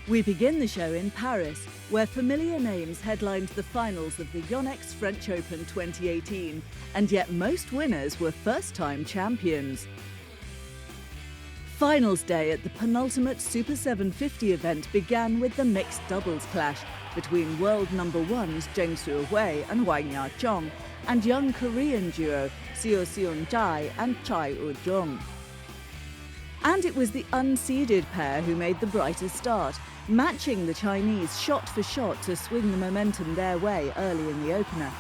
We begin the show in Paris, where familiar names headlined the finals of the Yonex French Open 2018, and yet most winners were first-time champions. Finals day at the penultimate Super 750 event began with the mixed doubles clash between world number ones Zheng Suhui and Wang Ya-chong and young Korean duo Seo Seon-jae and Chai Woo-jung. And it was the unseeded pair who made the brightest start, matching the Chinese shot for shot to swing the momentum their way early in the opener.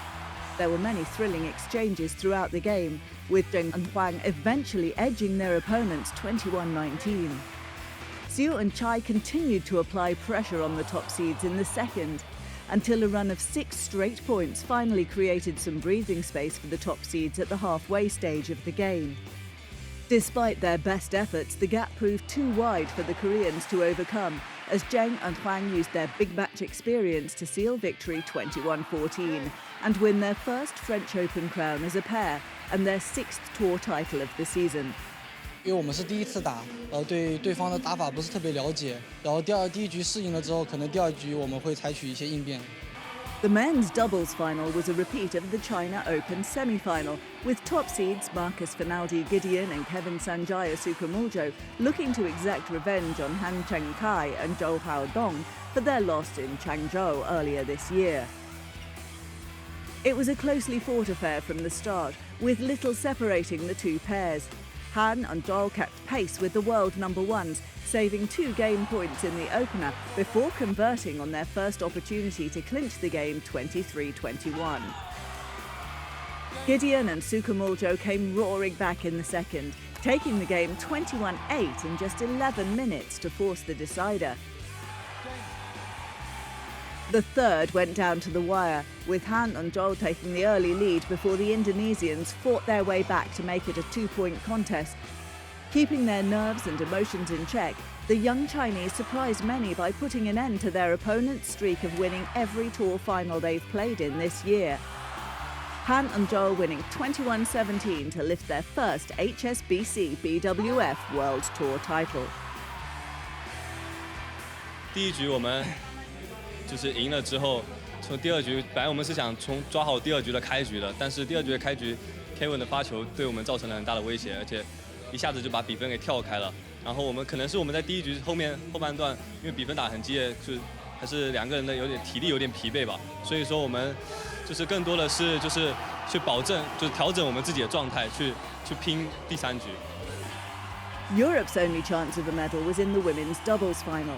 There were many thrilling exchanges throughout the game, with Zheng and Huang eventually edging their opponents 21-19. Seo and Chai continued to apply pressure on the top seeds in the second, until a run of 6 straight points finally created some breathing space for the top seeds at the halfway stage of the game. Despite their best efforts, the gap proved too wide for the Koreans to overcome, as Zheng and Huang used their big match experience to seal victory 21-14 and win their first French Open crown as a pair and their 6th tour title of the season. 因为我们是第一次打，对对方的打法不是特别了解，然后第一局适应了之后，可能第二局我们会采取一些应变。 The men's doubles final was a repeat of the China Open semi-final, with top seeds Marcus Fernaldi-Gideon and Kevin Sanjaya Sukamuljo looking to exact revenge on Han Cheng-kai and Zhou Haodong for their loss in Changzhou earlier this year. It was a closely fought affair from the start, with little separating the two pairs. Han and Zhou kept pace with the world number ones, saving 2 game points in the opener before converting on their first opportunity to clinch the game 23-21. Gideon and Sukamuljo came roaring back in the second, taking the game 21-8 in just 11 minutes to force the decider. The third went down to the wire, with Han and Zhou taking the early lead before the Indonesians fought their way back to make it a 2-point contest. Keeping their nerves and emotions in check, the young Chinese surprised many by putting an end to their opponent's streak of winning every tour final they've played in this year. Han and Zhou winning 21-17 to lift their first HSBC BWF World Tour title. 第一局我们就是赢了之后，从第二局本来我们是想抓好第二局的开局的，但是第二局的开局 ，Kevin 的发球对我们造成了很大的威胁，而且一下子就把比分给跳开了。然后可能是我们在第一局后半段，因为比分打很激烈，还是两个人的体力有点疲惫吧，所以说我们就是更多的是去保证，调整我们自己的状态，去拼第3局。Europe's only chance of a medal was in the women's doubles final.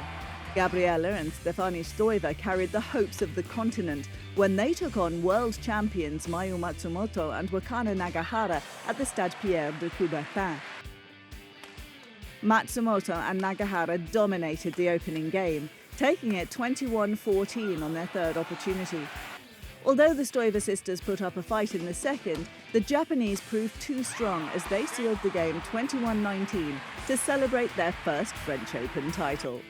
Gabriela and Stefanie Stoiber carried the hopes of the continent when they took on world champions Mayu Matsumoto and Wakana Nagahara at the Stade Pierre de Coubertin. Matsumoto and Nagahara dominated the opening game, taking it 21-14 on their third opportunity. Although the Stoiber sisters put up a fight in the second, the Japanese proved too strong as they sealed the game 21-19 to celebrate their first French Open title.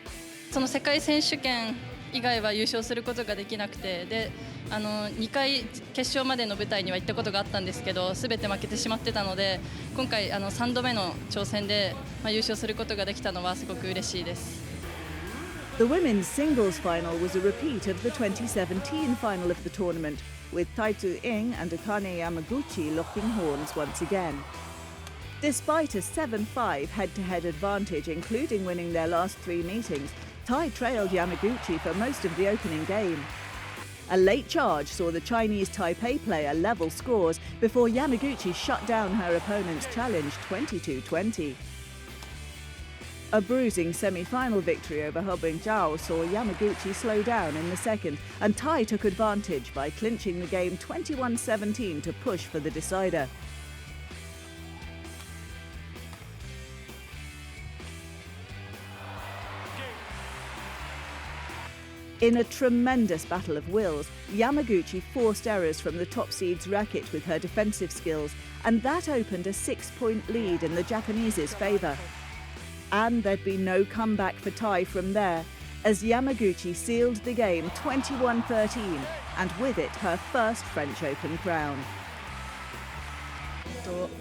その世界選手権以外は優勝することができなくて、で2回決勝までの舞台には行ったことがあったんですけど、全て負けてしまってたので、今回3度目の挑戦で、優勝することができたのはすごく嬉しいです。The women's singles final was a repeat of the 2017 final of the tournament, with Tai Tzu-ing and Akane Yamaguchi locking horns once again. Despite a 7-5 head-to-head advantage, including winning their last 3 meetings, Tai trailed Yamaguchi for most of the opening game. A late charge saw the Chinese Taipei player level scores before Yamaguchi shut down her opponent's challenge 22-20. A bruising semi-final victory over He Bingjiao saw Yamaguchi slow down in the second, and Tai took advantage by clinching the game 21-17 to push for the decider. In a tremendous battle of wills, Yamaguchi forced errors from the top seed's racket with her defensive skills, and that opened a 6-point lead in the Japanese's favour. And there'd be no comeback for Tai from there, as Yamaguchi sealed the game 21-13, and with it her first French Open crown.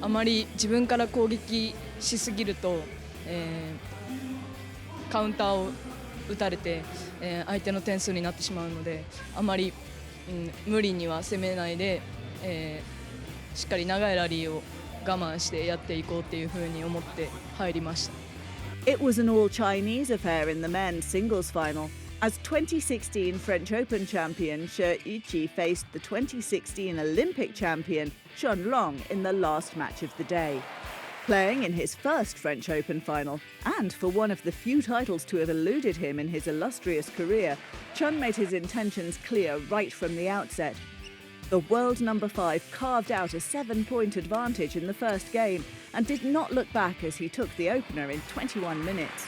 あまり自分から攻撃しすぎると、カウンターを打たれて、相手の点数になってしまうので、あまり、無理には攻めないで、しっかり長いラリーを我慢してやっていこうっていうふうに思って入りました。It was an all-Chinese affair in the men's singles final, as 2016 French Open champion Shi Yiqi faced the 2016 Olympic champion Chen Long in the last match of the day. Playing in his first French Open final, and for one of the few titles to have eluded him in his illustrious career, Chen made his intentions clear right from the outset. The world number 5 carved out a 7-point advantage in the first game and did not look back as he took the opener in 21 minutes.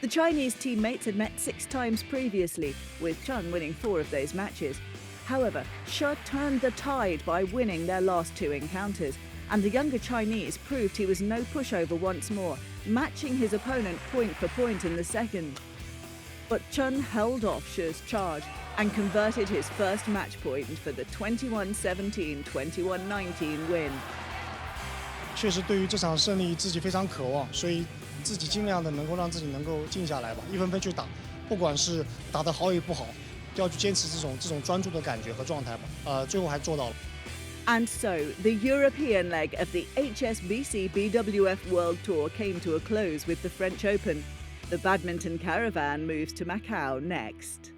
The Chinese teammates had met 6 times previously, with Chen winning 4 of those matches. However, Shi turned the tide by winning their last 2 encounters, and the younger Chinese proved he was no pushover once more, matching his opponent point for point in the second. But Chen held off Shi's charge and converted his first match point for the 21-17, 21-19 win. 确实对于这场胜利自己非常渴望，所以自己尽量的能够让自己能够静下来吧，一分分去打，不管是打得好与不好，都要去坚持这种专注的感觉和状态吧。最后还做到了。And so, the European leg of the HSBC BWF World Tour came to a close with the French Open. The badminton caravan moves to Macau next.